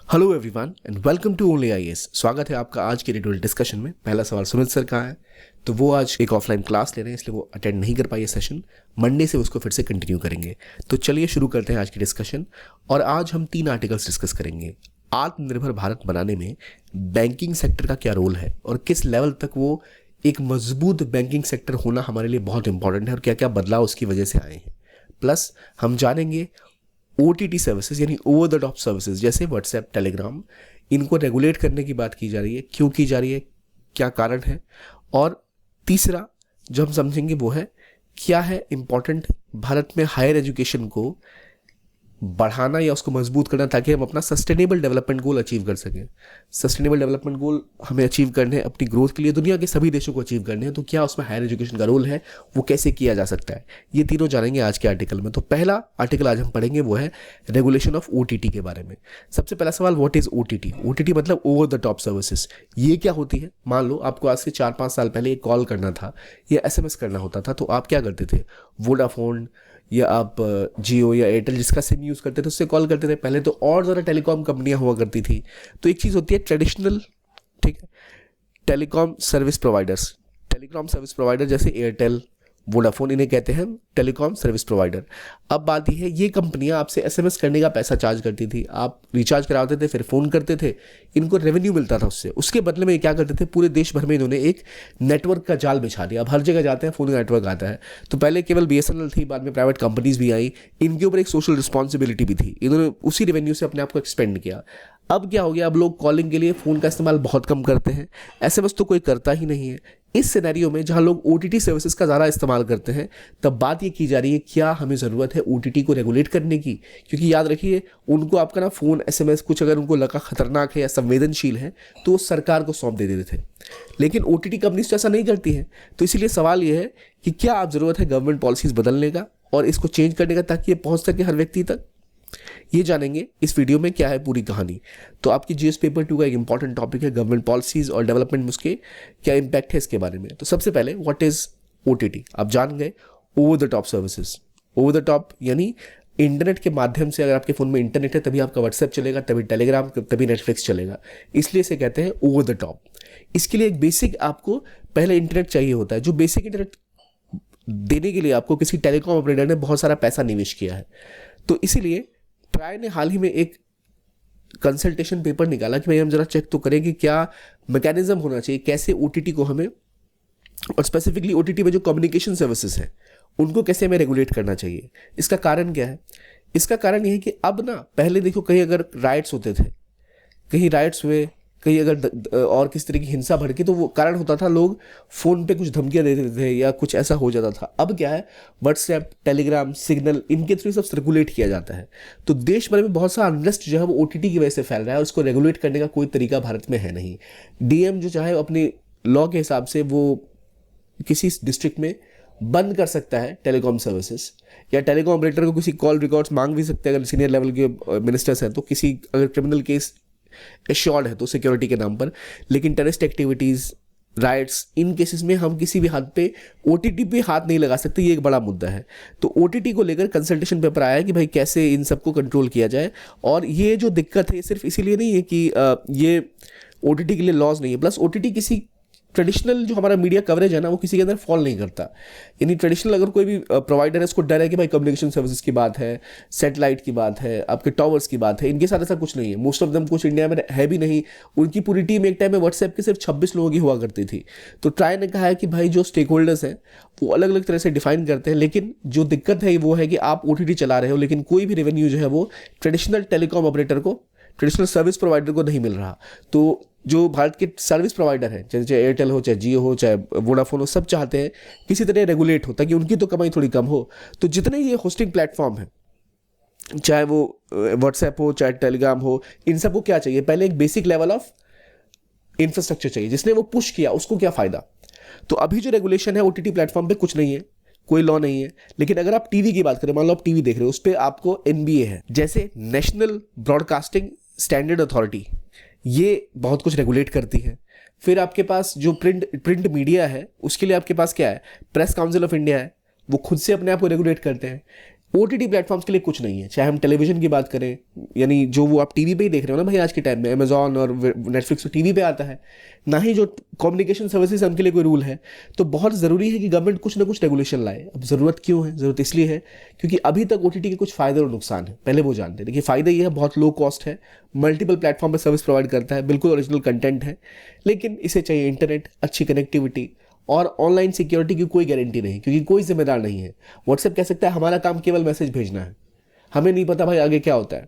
Hello everyone and welcome to only IAS. स्वागत है आपका आज के डिटेल डिस्कशन में। पहला सवाल सुमित सर का है, तो वो आज एक ऑफलाइन क्लास ले रहे हैं, इसलिए वो अटेंड नहीं कर पाए सेशन। मंडे से उसको फिर से कंटिन्यू करेंगे। तो चलिए शुरू करते हैं आज की डिस्कशन। और आज हम 3 आर्टिकल्स डिस्कस करेंगे। आत्मनिर्भर भारत बनाने में बैंकिंग सेक्टर का क्या रोल है और किस लेवल तक वो एक मजबूत बैंकिंग सेक्टर होना हमारे लिए बहुत इंपॉर्टेंट है और क्या क्या बदलाव उसकी वजह से आए हैं। प्लस हम जानेंगे OTT सर्विसेज यानी ओवर द टॉप सर्विसेज जैसे व्हाट्सएप, टेलीग्राम, इनको रेगुलेट करने की बात की जा रही है, क्यों की जा रही है, क्या कारण है। और तीसरा जो हम समझेंगे वो है क्या है इम्पॉर्टेंट भारत में हायर एजुकेशन को बढ़ाना या उसको मजबूत करना, ताकि हम अपना सस्टेनेबल डेवलपमेंट गोल अचीव कर सकें। सस्टेनेबल डेवलपमेंट गोल हमें अचीव करने हैं अपनी ग्रोथ के लिए, दुनिया के सभी देशों को अचीव करने हैं, तो क्या उसमें हायर एजुकेशन का रोल है, वो कैसे किया जा सकता है, ये तीनों जानेंगे आज के आर्टिकल में। तो पहला आर्टिकल आज हम पढ़ेंगे वो है रेगुलेशन ऑफ OTT के बारे में। सबसे पहला सवाल, व्हाट इज OTT? OTT मतलब ओवर द टॉप सर्विसेज। ये क्या होती है? मान लो आपको आज से 4-5 साल पहले एक कॉल करना था या SMS करना होता था, तो आप क्या करते थे? वोडाफोन या आप जियो या एयरटेल जिसका सिम यूज़ करते थे उससे कॉल करते थे। पहले तो और ज़्यादा टेलीकॉम कंपनियां हुआ करती थी। तो एक चीज़ होती है ट्रेडिशनल, ठीक है, telecom service providers. Telecom service provider जैसे एयरटेल, वोडाफोन, इन्हें कहते हैं टेलीकॉम सर्विस प्रोवाइडर। अब बात यह है, ये कंपनियां आपसे SMS करने का पैसा चार्ज करती थी, आप रिचार्ज कराते थे, फिर फ़ोन करते थे, इनको रेवेन्यू मिलता था उससे। उसके बदले में ये क्या करते थे, पूरे देश भर में इन्होंने एक नेटवर्क का जाल बिछा दिया। अब हर जगह जाते हैं फ़ोन का नेटवर्क आता है। तो पहले केवल BSNL थी, बाद में प्राइवेट कंपनीज भी आई, इनके ऊपर एक सोशल रिस्पॉन्सिबिलिटी भी थी, इन्होंने उसी रेवेन्यू से अपने आप को एक्सपेंड किया। अब क्या हो गया, अब लोग कॉलिंग के लिए फ़ोन का इस्तेमाल बहुत कम करते हैं, SMS तो कोई करता ही नहीं है। इस सिनेरियो में जहां लोग OTT सर्विसेज का ज़्यादा इस्तेमाल करते हैं, तब बात ये की जा रही है क्या हमें ज़रूरत है OTT को रेगुलेट करने की। क्योंकि याद रखिए, उनको आपका ना फ़ोन SMS कुछ अगर उनको लगा खतरनाक है या संवेदनशील है तो सरकार को सौंप दे देते थे, लेकिन OTT कंपनीज तो ऐसा नहीं करती हैं। तो इसीलिए सवाल ये है कि क्या आप ज़रूरत है गवर्नमेंट पॉलिसीज़ बदलने का और इसको चेंज करने का, ताकि ये पहुँच सके हर व्यक्ति तक। ये जानेंगे इस वीडियो में क्या है पूरी कहानी। तो आपकी GS पेपर 2 का एक इंपॉर्टेंट टॉपिक है गवर्नमेंट पॉलिसीज और डेवलपमेंट में उसके क्या इंपैक्ट है इसके बारे में। तो सबसे पहले व्हाट इज OTT आप जान गए, over the top services. Over the top यानी इंटरनेट के माध्यम से, अगर आपके फ़ोन में इंटरनेट है तभी आपका व्हाट्सएप चलेगा, तभी टेलीग्राम, तभी नेटफ्लिक्स चलेगा, इसलिए इसे कहते हैं ओवर द टॉप। इसके लिए एक बेसिक आपको पहले इंटरनेट चाहिए होता है, जो बेसिक इंटरनेट देने के लिए आपको किसी टेलीकॉम ऑपरेटर ने बहुत सारा पैसा निवेश किया है। तो इसीलिए ट्राई ने हाल ही में एक कंसल्टेशन पेपर निकाला कि भाई हम जरा चेक तो करें कि क्या मैकेनिज्म होना चाहिए, कैसे OTT को हमें, और स्पेसिफिकली OTT में जो कम्युनिकेशन सर्विसेज हैं उनको कैसे हमें रेगुलेट करना चाहिए। इसका कारण क्या है? इसका कारण यह है कि अब ना, पहले देखो कहीं अगर राइट्स होते थे, कहीं राइट्स हुए, कहीं अगर और किस तरह की हिंसा भड़की, तो वो कारण होता था लोग फ़ोन पे कुछ धमकियां दे देते थे या कुछ ऐसा हो जाता था। अब क्या है, व्हाट्सएप, टेलीग्राम, सिग्नल, इनके थ्रू सब सर्कुलेट किया जाता है। तो देश भर में बहुत सा अनरेस्ट जो है वो OTT की वजह से फैल रहा है और उसको रेगुलेट करने का कोई तरीका भारत में है नहीं। DM जो चाहे अपने लॉ के हिसाब से वो किसी डिस्ट्रिक्ट में बंद कर सकता है टेलीकॉम सर्विसेज, या टेलीकॉम ऑपरेटर को किसी कॉल रिकॉर्ड्स मांग भी सकते हैं अगर सीनियर लेवल के मिनिस्टर्स हैं, तो किसी अगर क्रिमिनल केस एश्योर्ड है तो सिक्योरिटी के नाम पर। लेकिन टेररिस्ट एक्टिविटीज़, राइट्स, इन केसेस में हम किसी भी हाथ पे OTT पे हाथ नहीं लगा सकते, ये एक बड़ा मुद्दा है। तो OTT को लेकर कंसल्टेशन पेपर आया है कि भाई कैसे इन सबको कंट्रोल किया जाए। और ये जो दिक्कत है ये सिर्फ इसीलिए नहीं है कि ये OTT के लिए लॉज नहीं है, प्लस OTT किसी ट्रेडिशनल जो हमारा मीडिया कवरेज है ना, वो किसी के अंदर फॉल नहीं करता। यानी ट्रेडिशनल अगर कोई भी प्रोवाइडर है, उसको डर है कि भाई कम्युनिकेशन सर्विसेज की बात है, सैटेलाइट की बात है, आपके टावर्स की बात है, इनके साथ ऐसा कुछ नहीं है। मोस्ट ऑफ दम कुछ इंडिया में है भी नहीं। उनकी पूरी टीम एक टाइम में व्हाट्सएप की सिर्फ 26 लोगों की हुआ करती थी। तो ट्राई ने कहा है कि भाई जो स्टेक होल्डर्स हैं वो अलग अलग तरह से डिफाइन करते हैं, लेकिन जो दिक्कत है वो है कि आप OTT चला रहे हो लेकिन कोई भी रेवेन्यू जो है वो ट्रेडिशनल टेलीकॉम ऑपरेटर को, ट्रेडिशनल सर्विस प्रोवाइडर को नहीं मिल रहा। तो जो भारत के सर्विस प्रोवाइडर हैं, चाहे एयरटेल हो, चाहे जियो हो, चाहे वोडाफोन हो, सब चाहते हैं किसी तरह रेगुलेट हो ताकि उनकी तो कमाई थोड़ी कम हो। तो जितने ये होस्टिंग प्लेटफॉर्म हैं, चाहे वो व्हाट्सएप हो, चाहे टेलीग्राम हो, इन सबको क्या चाहिए? पहले एक बेसिक लेवल ऑफ इंफ्रास्ट्रक्चर चाहिए। जिसने वो पुश किया उसको क्या फ़ायदा? तो अभी जो रेगुलेशन है OTT प्लेटफॉर्म पे कुछ नहीं है, कोई लॉ नहीं है। लेकिन अगर आप टीवी की बात करें, मान लो आप टीवी देख रहे हो, उस पर आपको NBA है, जैसे नेशनल ब्रॉडकास्टिंग स्टैंडर्ड अथॉरिटी, ये बहुत कुछ रेगुलेट करती है। फिर आपके पास जो प्रिंट मीडिया है, उसके लिए आपके पास क्या है? प्रेस काउंसिल ऑफ इंडिया है, वो खुद से अपने आप को रेगुलेट करते हैं। OTT प्लेटफॉर्म्स के लिए कुछ नहीं है, चाहे हम टेलीविजन की बात करें, यानी जो वो आप टीवी पे ही देख रहे हो ना भाई, आज के टाइम में अमेजॉन और नेटफ्लिक्स तो टीवी पे आता है, ना ही जो कम्युनिकेशन सर्विसेज उनके लिए कोई रूल है। तो बहुत ज़रूरी है कि गवर्नमेंट कुछ ना कुछ रेगुलेशन लाए। अब ज़रूरत क्यों है? ज़रूरत इसलिए है क्योंकि अभी तक OTT के कुछ फ़ायदे और नुकसान है, पहले वो जानते हैं। देखिए, फ़ायदा ये है, बहुत लो कॉस्ट है, मल्टीपल प्लेटफॉर्म पर सर्विस प्रोवाइड करता है, बिल्कुल ओरिजिनल कंटेंट है, लेकिन इसे चाहिए इंटरनेट, अच्छी कनेक्टिविटी और ऑनलाइन सिक्योरिटी की कोई गारंटी नहीं, क्योंकि कोई जिम्मेदार नहीं है। व्हाट्सएप कह सकता है हमारा काम केवल मैसेज भेजना है, हमें नहीं पता भाई आगे क्या होता है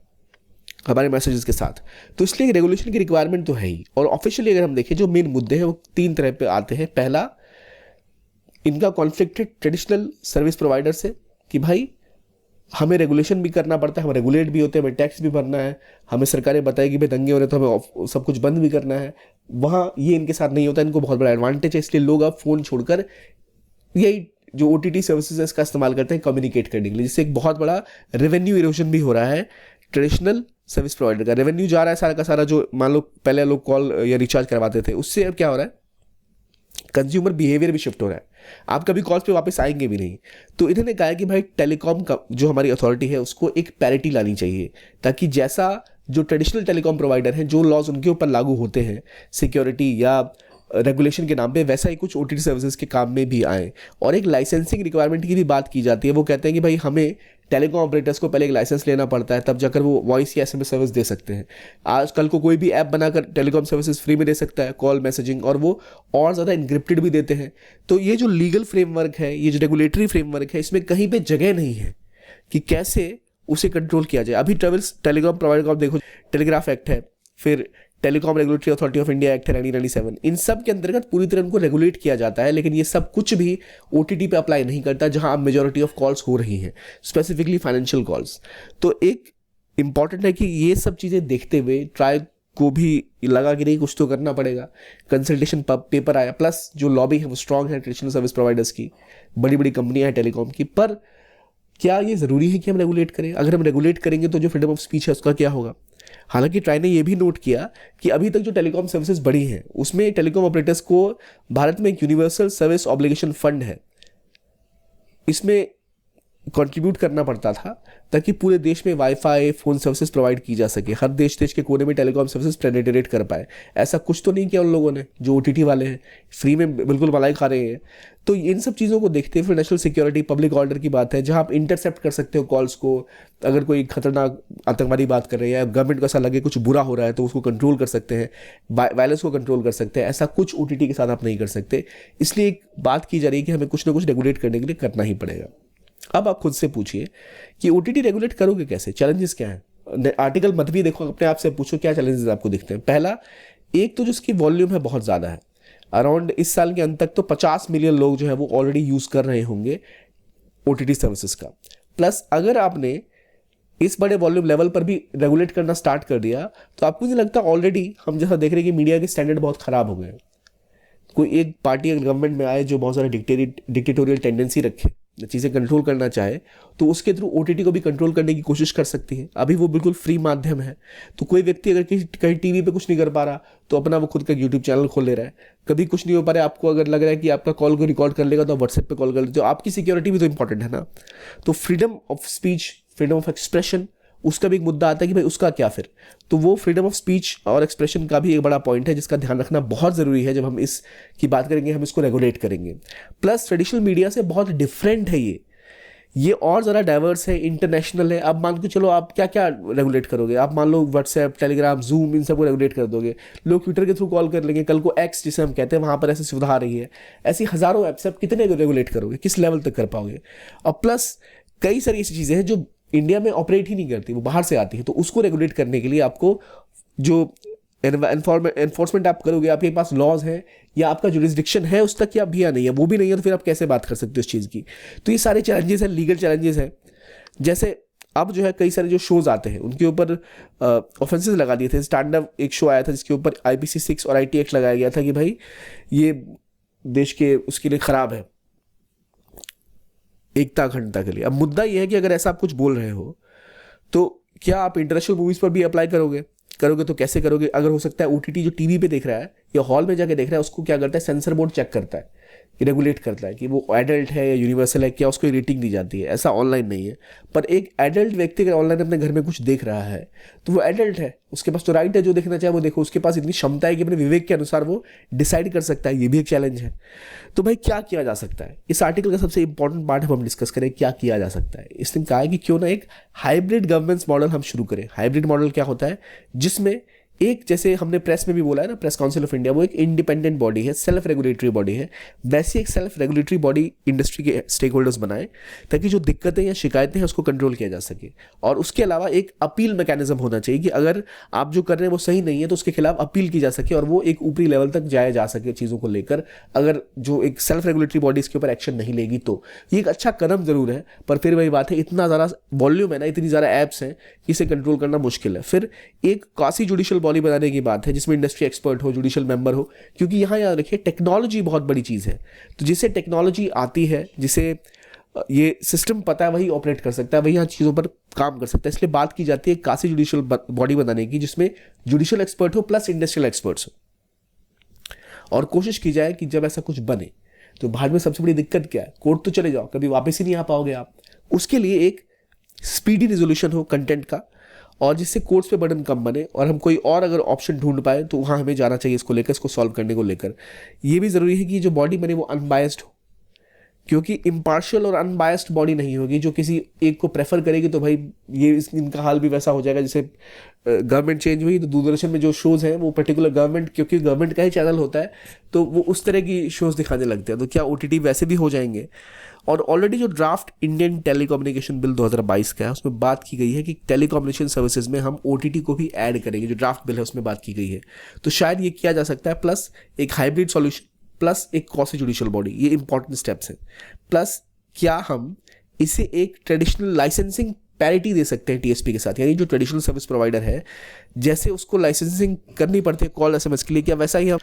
हमारे मैसेजेस के साथ। तो इसलिए रेगुलेशन की रिक्वायरमेंट तो है ही। और ऑफिशियली अगर हम देखें, जो मेन मुद्दे हैं वो 3 तरह पे आते हैं। पहला, इनका कॉन्फ्लिक्टेड ट्रेडिशनल सर्विस प्रोवाइडर से, कि भाई हमें रेगुलेशन भी करना पड़ता है, हम रेगुलेट भी होते हैं, हमें टैक्स भी भरना है, हमें सरकारें बताएगी भाई दंगे हो रहे तो हमें सब कुछ बंद भी करना है। वहाँ ये इनके साथ नहीं होता, इनको बहुत बड़ा एडवांटेज है, इसलिए लोग अब फ़ोन छोड़कर यही जो OTT सर्विसेज है इसका इस्तेमाल करते हैं कम्युनिकेट करने के लिए, जिससे एक बहुत बड़ा रेवेन्यू इरोजन भी हो रहा है। ट्रेडिशनल सर्विस प्रोवाइडर का रेवेन्यू जा रहा है सारा का सारा, जो मान लो पहले लोग कॉल या रिचार्ज करवाते थे, उससे अब क्या हो रहा है, कंज्यूमर बिहेवियर भी शिफ्ट हो रहा है, आप कभी कॉल्स पे वापस आएंगे भी नहीं। तो इन्होंने कहा है कि भाई टेलीकॉम का जो हमारी अथॉरिटी है उसको एक पैरिटी लानी चाहिए, ताकि जैसा जो ट्रेडिशनल टेलीकॉम प्रोवाइडर हैं, जो लॉज उनके ऊपर लागू होते हैं सिक्योरिटी या रेगुलेशन के नाम पे, वैसा ही कुछ OTT सर्विसेज के काम में भी आए। और एक लाइसेंसिंग रिक्वायरमेंट की भी बात की जाती है। वो कहते हैं कि भाई हमें टेलीकॉम ऑपरेटर्स को पहले एक लाइसेंस लेना पड़ता है, तब जाकर वो वॉइस या SMS सर्विस दे सकते हैं। आजकल को कोई भी ऐप बनाकर टेलीकॉम सर्विसेज फ्री में दे सकता है, कॉल, मैसेजिंग, और वो और ज़्यादा इनक्रिप्टेड भी देते हैं। तो ये जो लीगल फ्रेमवर्क है, ये जो रेगुलेटरी फ्रेमवर्क है, इसमें कहीं पर जगह नहीं है कि कैसे उसे कंट्रोल किया जाए। अभी टेलीकॉम प्रोवाइडर को आप देखो, टेलीग्राफ एक्ट है, फिर telecom regulatory authority of India act है 1997, इन सब के अंतर्गत पूरी तरह उनको रेगुलेट किया जाता है, लेकिन ये सब कुछ भी OTT पे अप्लाई नहीं करता, जहां अब मेजॉरिटी ऑफ कॉल्स हो रही हैं, स्पेसिफिकली फाइनेंशियल कॉल्स। तो एक इंपॉर्टेंट है कि ये सब चीज़ें देखते हुए ट्राई को भी लगा कि नहीं कुछ तो करना पड़ेगा, कंसल्टेशन पेपर आया, प्लस जो लॉबी है वो स्ट्रांग है ट्रेडिशनल सर्विस प्रोवाइडर्स की, बड़ी बड़ी कंपनियां हैं टेलीकॉम की। पर क्या ये ज़रूरी है कि हम रेगुलेट करें? अगर हम रेगुलेट करेंगे तो जो फ्रीडम ऑफ स्पीच है उसका क्या होगा? हालांकि ट्राई ने यह भी नोट किया कि अभी तक जो टेलीकॉम सर्विसेज बढ़ी हैं उसमें टेलीकॉम ऑपरेटर्स को भारत में एक यूनिवर्सल सर्विस ऑब्लिगेशन फंड है, इसमें कंट्रीब्यूट करना पड़ता था ताकि पूरे देश में वाईफाई, फोन सर्विसेज प्रोवाइड की जा सके, हर देश के कोने में टेलीकॉम सर्विसेज पेनिट्रेट कर पाए। ऐसा कुछ तो नहीं किया उन लोगों ने, जो OTT वाले हैं फ्री में बिल्कुल मलाई खा रहे हैं। तो इन सब चीज़ों को देखते हुए नेशनल सिक्योरिटी, पब्लिक ऑर्डर की बात है, जहां आप इंटरसेप्ट कर सकते हो कॉल्स को, अगर कोई खतरनाक आतंकवादी बात कर रहे हैं या गवर्नमेंट को ऐसा लगे कुछ बुरा हो रहा है तो उसको कंट्रोल कर सकते हैं, वायलेंस को कंट्रोल कर सकते हैं। ऐसा कुछ OTT के साथ आप नहीं कर सकते, इसलिए एक बात की जा रही है कि हमें कुछ ना कुछ रेगुलेट करने के लिए करना ही पड़ेगा। अब आप खुद से पूछिए कि OTT रेगुलेट करोगे कैसे, चैलेंजेस क्या हैं? आर्टिकल मत भी देखो, अपने आप से पूछो क्या चैलेंजेस आपको दिखते हैं। पहला, एक तो जो इसकी वॉल्यूम है बहुत ज़्यादा है, अराउंड इस साल के अंत तक तो 50 मिलियन लोग जो है वो ऑलरेडी यूज़ कर रहे होंगे OTT सर्विसेज का। प्लस अगर आपने इस बड़े वॉल्यूम लेवल पर भी रेगुलेट करना स्टार्ट कर दिया तो आपको नहीं लगता ऑलरेडी हम जैसा देख रहे हैं कि मीडिया के स्टैंडर्ड बहुत ख़राब हो गए? कोई एक पार्टी अगर गवर्नमेंट में आए जो बहुत सारा डिक्टेटोरियल टेंडेंसी रखे, चीज़ें कंट्रोल करना चाहे, तो उसके थ्रू OTT को भी कंट्रोल करने की कोशिश कर सकती है। अभी वो बिल्कुल फ्री माध्यम है, तो कोई व्यक्ति अगर कहीं टीवी पे कुछ नहीं कर पा रहा तो अपना वो खुद का YouTube चैनल खोल ले रहा है। कभी कुछ नहीं हो पा रहा है, आपको अगर लग रहा है कि आपका कॉल को रिकॉर्ड कर लेगा तो आप व्हाट्सएप पे कॉल कर लेते हो। आपकी सिक्योरिटी भी तो इंपॉर्टेंट है ना। तो freedom of speech, freedom of expression, उसका भी एक मुद्दा आता है कि भाई उसका क्या फिर। तो वो फ्रीडम ऑफ स्पीच और एक्सप्रेशन का भी एक बड़ा पॉइंट है जिसका ध्यान रखना बहुत ज़रूरी है जब हम इस की बात करेंगे, हम इसको रेगुलेट करेंगे। प्लस ट्रेडिशनल मीडिया से बहुत डिफरेंट है ये और ज़रा डाइवर्स है, इंटरनेशनल है। अब मान के चलो आप क्या क्या रेगुलेट करोगे? आप मान लो व्हाट्सएप, टेलीग्राम, जूम, इन सबको रेगुलेट कर दोगे। लोग ट्विटर के थ्रू कॉल कर लेंगे, कल को एक्स जिसे हम कहते हैं वहाँ पर ऐसी सुविधा आ रही है। ऐसी हज़ारों ऐप्स, आप कितने रेगुलेट करोगे, किस लेवल तक कर पाओगे? और प्लस कई सारी ऐसी चीज़ें हैं जो इंडिया में ऑपरेट ही नहीं करती, वो बाहर से आती है। तो उसको रेगुलेट करने के लिए आपको जो एनफोर्समेंट आप करोगे, आपके पास लॉज है या आपका जुरिस्डिक्शन है उस तक, या भी या नहीं है, वो भी नहीं है, तो फिर आप कैसे बात कर सकते हो उस चीज़ की? तो ये सारे चैलेंजेस हैं, लीगल चैलेंजेस हैं। जैसे अब जो है कई सारे जो शोज आते हैं उनके ऊपर ऑफेंसेस लगा दिए थे। स्टैंड अप एक शो आया था जिसके ऊपर IPC 6 और IT एक्ट लगाया गया था कि भाई ये देश के उसके लिए खराब है, एकता अखंडता के लिए। अब मुद्दा ये है कि अगर ऐसा आप कुछ बोल रहे हो तो क्या आप इंटरनेशनल मूवीज़ पर भी अप्लाई करोगे तो कैसे करोगे? अगर हो सकता है OTT जो टीवी पे देख रहा है या हॉल में जाके देख रहा है, उसको क्या करता है, सेंसर बोर्ड चेक करता है रेगुलेट करता है कि वो एडल्ट है या यूनिवर्सल है, क्या उसको रेटिंग दी जाती है। ऐसा ऑनलाइन नहीं है। पर एक एडल्ट व्यक्ति अगर ऑनलाइन अपने घर में कुछ देख रहा है तो वो एडल्ट है, उसके पास तो राइट है जो देखना चाहे वो देखो, उसके पास इतनी क्षमता है कि अपने विवेक के अनुसार वो डिसाइड कर सकता है। ये भी एक चैलेंज है। तो भाई क्या किया जा सकता है, इस आर्टिकल का सबसे इंपॉर्टेंट पार्ट हम डिस्कस करें क्या किया जा सकता है। इसने कहा है कि क्यों ना एक हाइब्रिड गवर्नेंस मॉडल हम शुरू करें। हाइब्रिड मॉडल क्या होता है, जिसमें एक, जैसे हमने प्रेस में भी बोला है ना, प्रेस काउंसिल ऑफ इंडिया वो एक इंडिपेंडेंट बॉडी है, सेल्फ रेगुलेटरी बॉडी है, वैसी एक सेल्फ रेगुलेटरी बॉडी इंडस्ट्री के स्टेक होल्डर्स बनाए ताकि जो दिक्कतें या शिकायतें हैं उसको कंट्रोल किया जा सके। और उसके अलावा एक अपील मैकेनिज्म होना चाहिए कि अगर आप जो कर रहे हैं वो सही नहीं है तो उसके खिलाफ अपील की जा सके और वो एक ऊपरी लेवल तक जाया जा सके चीज़ों को लेकर, अगर जो एक सेल्फ रेगुलेटरी बॉडी इसके ऊपर एक्शन नहीं लेगी तो। ये एक अच्छा कदम जरूर है, पर फिर वही बात है, इतना ज़्यादा वॉल्यूम है ना, इतनी ज़्यादा ऐप्स हैं कि इसे कंट्रोल करना मुश्किल है। फिर एक क्वासी जुडिशियल बॉडी बनाने की बात है जिसमें इंडस्ट्री एक्सपर्ट हो, जुडिशियल मेंबर हो, क्योंकि यहाँ याद रखिए टेक्नोलॉजी बहुत बड़ी चीज़ है। तो जिसे टेक्नोलॉजी आती है, जिसे ये सिस्टम पता है, वही ऑपरेट कर सकता है, वही यहाँ चीज़ों पर काम कर सकता है। इसलिए बात की जाती है क्वासी जुडिशियल बॉडी बनाने की जिसमें जुडिशियल एक्सपर्ट हो प्लस इंडस्ट्रियल एक्सपर्ट्स हो। और कोशिश की जाए कि जब ऐसा कुछ बने तो भारत में सबसे बड़ी दिक्कत क्या है, कोर्ट तो चले जाओ, कभी वापस ही नहीं आ पाओगे आप। उसके लिए एक स्पीडी रिजोल्यूशन हो कंटेंट का, और जिससे कोर्ट्स पे बर्डन कम बने, और हम कोई और अगर ऑप्शन ढूंढ पाए तो वहाँ हमें जाना चाहिए इसको लेकर, इसको सॉल्व करने को लेकर। ये भी ज़रूरी है कि जो बॉडी बने वो अनबायस्ड हो, क्योंकि इम्पार्शियल और अनबायस्ड बॉडी नहीं होगी जो किसी एक को प्रेफर करेगी तो भाई ये इनका हाल भी वैसा हो जाएगा। जैसे गवर्नमेंट चेंज हुई तो दूरदर्शन में जो शोज़ हैं वो पर्टिकुलर गवर्नमेंट, क्योंकि गवर्नमेंट का ही चैनल होता है तो वो उस तरह की शोज़ दिखाने लगते हैं। तो क्या OTT वैसे भी हो जाएंगे। और ऑलरेडी जो ड्राफ्ट इंडियन टेलीकम्युनिकेशन बिल 2022 का है उसमें बात की गई है कि टेलीकम्युनिकेशन सर्विसेज में हम OTT को भी ऐड करेंगे। जो ड्राफ्ट बिल है उसमें बात की गई है, तो शायद ये किया जा सकता है। प्लस एक हाइब्रिड सॉल्यूशन प्लस एक क्वासी जुडिशियल बॉडी, ये इंपॉर्टेंट स्टेप्स हैं। प्लस क्या हम इसे एक ट्रेडिशनल लाइसेंसिंग पैरिटी दे सकते हैं TSP के साथ, यानी जो ट्रेडिशनल सर्विस प्रोवाइडर है जैसे उसको लाइसेंसिंग करनी पड़ती है कॉल SMS के लिए, क्या वैसा ही हम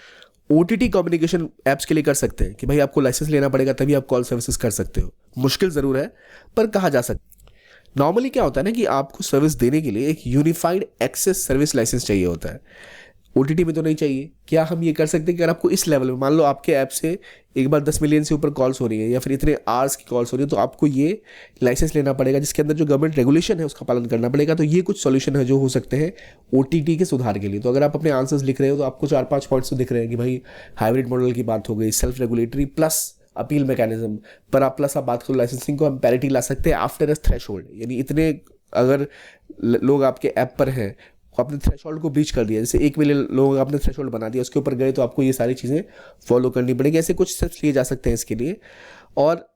OTT कम्युनिकेशन ऐप्स के लिए कर सकते हैं कि भाई आपको लाइसेंस लेना पड़ेगा तभी आप कॉल सर्विसेज कर सकते हो। मुश्किल ज़रूर है पर कहा जा सकता है। नॉर्मली क्या होता है ना कि आपको सर्विस देने के लिए एक यूनिफाइड एक्सेस सर्विस लाइसेंस चाहिए होता है, OTT में तो नहीं चाहिए। क्या हम ये कर सकते हैं कि अगर आपको इस लेवल में, मान लो आपके ऐप से एक बार 10 मिलियन से ऊपर कॉल्स हो रही है या फिर इतने आवर्स की कॉल्स हो रही है, तो आपको ये लाइसेंस लेना पड़ेगा जिसके अंदर जो गवर्नमेंट रेगुलेशन है उसका पालन करना पड़ेगा। तो ये कुछ सॉल्यूशन है जो हो सकते हैं OTT के सुधार के लिए। तो अगर आप अपने आंसर्स लिख रहे हो तो आपको 4-5 पॉइंट्स तो दिख रहे हैं कि भाई हाइब्रिड मॉडल की बात हो गई, self regulatory plus appeal mechanism पर आप प्लस आप बात करो लाइसेंसिंग को हम पैरिटी ला सकते हैं आफ्टर अ थ्रेशोल्ड, यानी इतने अगर लोग आपके ऐप पर हैं आपने थ्रेशोल्ड को ब्रीच कर दिया, जैसे 1 मिलियन लोग आपने थ्रेशोल्ड बना दिया उसके ऊपर गए तो आपको ये सारी चीज़ें फॉलो करनी पड़ेगी। ऐसे कुछ स्टेप्स लिए जा सकते हैं इसके लिए। और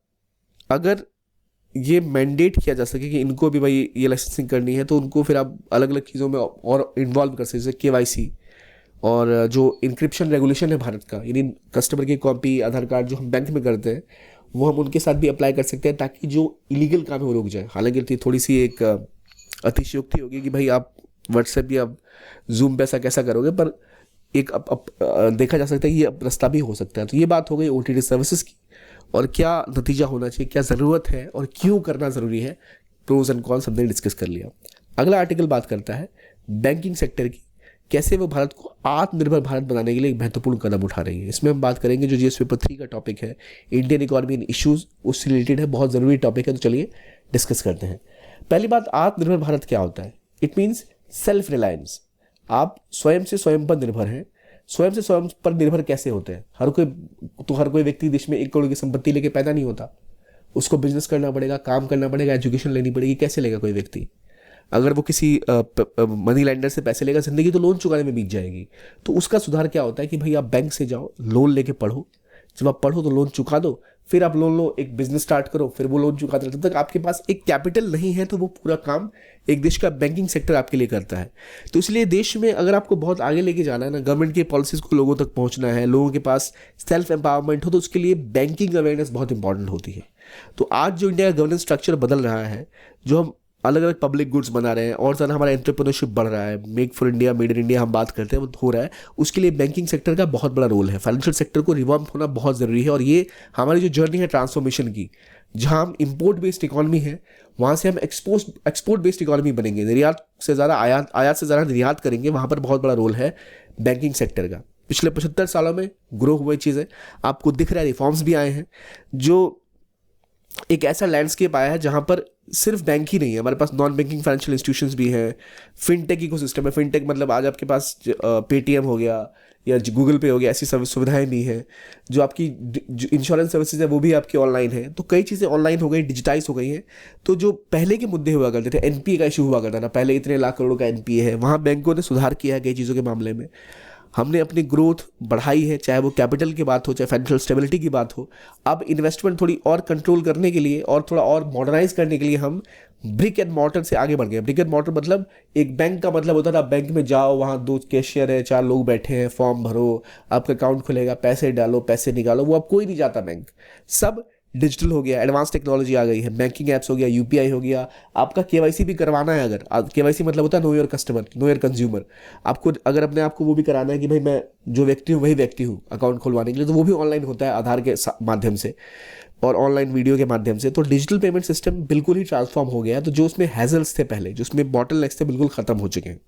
अगर ये मैंडेट किया जा सके कि इनको भी भाई ये लाइसेंसिंग करनी है तो उनको फिर आप अलग अलग चीज़ों में और इन्वॉल्व कर सकते हैं, जैसे KYC और जो इंक्रिप्शन रेगुलेशन है भारत का, यानी कस्टमर की कॉपी आधार कार्ड जो हम बैंक में करते हैं वो हम उनके साथ भी अप्लाई कर सकते हैं ताकि जो इलीगल काम है वो रुक जाए। हालांकि थोड़ी सी एक अतिशयोक्ति होगी कि भाई आप व्हाट्सएप या जूम पे ऐसा कैसा करोगे, पर एक देखा जा सकता है ये रास्ता भी हो सकता है। तो ये बात हो गई OTT सर्विसेज की, और क्या नतीजा होना चाहिए, क्या ज़रूरत है और क्यों करना ज़रूरी है, प्रोज एंड कॉन्स हमने डिस्कस कर लिया। अगला आर्टिकल बात करता है बैंकिंग सेक्टर की, कैसे वो भारत को आत्मनिर्भर भारत बनाने के लिए एक महत्वपूर्ण कदम उठा रही है। इसमें हम बात करेंगे जो GS पेपर 3 का टॉपिक है इंडियन इकोनॉमी एंड इश्यूज, उससे रिलेटेड है, बहुत ज़रूरी टॉपिक है। तो चलिए डिस्कस करते हैं। पहली बात, आत्मनिर्भर भारत क्या होता है। इट मीन्स सेल्फ रिलायंस, आप स्वयं से स्वयं पर निर्भर हैं। स्वयं से स्वयं पर निर्भर कैसे होते हैं, हर कोई व्यक्ति देश में 1 करोड़ की संपत्ति लेके पैदा नहीं होता, उसको बिजनेस करना पड़ेगा, काम करना पड़ेगा, एजुकेशन लेनी पड़ेगी। कैसे लेगा कोई व्यक्ति, अगर वो किसी मनी लेंडर से पैसे लेगा जिंदगी तो लोन चुकाने में बीत जाएगी। तो उसका सुधार क्या होता है कि भाई आप बैंक से जाओ, लोन लेके पढ़ो, जब आप पढ़ो तो लोन चुका दो, फिर आप लोन लो, एक बिजनेस स्टार्ट करो, फिर वो लोन चुकाते रहो। जब तक आपके पास एक कैपिटल नहीं है तो वो पूरा काम एक देश का बैंकिंग सेक्टर आपके लिए करता है। तो इसलिए देश में अगर आपको बहुत आगे लेके जाना है ना, गवर्नमेंट की पॉलिसीज को लोगों तक पहुंचना है, लोगों के पास सेल्फ एम्पावरमेंट हो, तो उसके लिए बैंकिंग अवेयरनेस बहुत इंपॉर्टेंट होती है। तो आज जो इंडिया का गवर्नेंस स्ट्रक्चर बदल रहा है, जो हम अलग अलग पब्लिक गुड्स बना रहे हैं और ज़्यादा हमारा एंटरप्रेन्योरशिप बढ़ रहा है, make for India, made in India हम बात करते हैं, वो हो रहा है, उसके लिए बैंकिंग सेक्टर का बहुत बड़ा रोल है। फाइनेंशियल सेक्टर को रिवॉर्म होना बहुत ज़रूरी है। और ये हमारी जो जर्नी है ट्रांसफॉर्मेशन की, जहाँ हम इम्पोर्ट बेस्ड इकॉनमी है वहाँ से हम एक्सपोर्ट बेस्ड इकॉनमी बनेंगे, निर्यात से ज़्यादा आयात से ज़्यादा निर्यात करेंगे, वहाँ पर बहुत बड़ा रोल है बैंकिंग सेक्टर का। पिछले 75 सालों में ग्रो हुई चीज़ें आपको दिख रहा है, रिफॉर्म्स भी आए हैं, जो एक ऐसा लैंडस्केप आया है जहाँ पर सिर्फ बैंक ही नहीं है, हमारे पास नॉन बैंकिंग फाइनेंशियल इंस्टीट्यूशंस भी हैं, फिनटेक इकोसिस्टम है। फिनटेक मतलब आज आपके पास पेटीएम हो गया या गूगल पे हो गया, ऐसी सर्विस सुविधाएं भी हैं। जो आपकी जो इंश्योरेंस सर्विसेज है वो भी आपकी ऑनलाइन है। तो कई चीज़ें ऑनलाइन हो गई, डिजिटाइज हो गई हैं। तो जो पहले के मुद्दे हुआ करते थे, एनपीए का इशू हुआ करता था, पहले इतने लाख करोड़ का एनपीए है, वहाँ बैंकों ने सुधार किया है कई चीज़ों के मामले में। हमने अपनी ग्रोथ बढ़ाई है, चाहे वो कैपिटल की बात हो, चाहे फाइनेंशियल स्टेबिलिटी की बात हो। अब इन्वेस्टमेंट थोड़ी और कंट्रोल करने के लिए और थोड़ा और मॉडर्नाइज करने के लिए हम ब्रिक एंड मॉर्टर से आगे बढ़ गए। ब्रिक एंड मॉर्टर मतलब एक बैंक का मतलब होता था बैंक में जाओ, वहाँ 2 कैशियर है, 4 लोग बैठे हैं, फॉर्म भरो, आपका अकाउंट खुलेगा, पैसे डालो, पैसे निकालो। वो अब कोई नहीं जाता बैंक, सब डिजिटल हो गया, एडवांस टेक्नोलॉजी आ गई है, बैंकिंग ऐप्स हो गया, यूपीआई हो गया। आपका केवाईसी भी करवाना है, अगर केवाईसी मतलब होता है know your customer, know your consumer. आपको अगर अपने आप को वो भी कराना है कि भाई मैं जो व्यक्ति हूँ वही व्यक्ति हूँ अकाउंट खुलवाने के लिए, तो वो भी ऑनलाइन होता है आधार के माध्यम से और ऑनलाइन वीडियो के माध्यम से। तो डिजिटल पेमेंट सिस्टम बिल्कुल ही ट्रांसफॉर्म हो गया है। तो जो उसमें हैजल्स थे पहले, जो उसमें बॉटलनेक्स थे, बिल्कुल खत्म हो चुके हैं।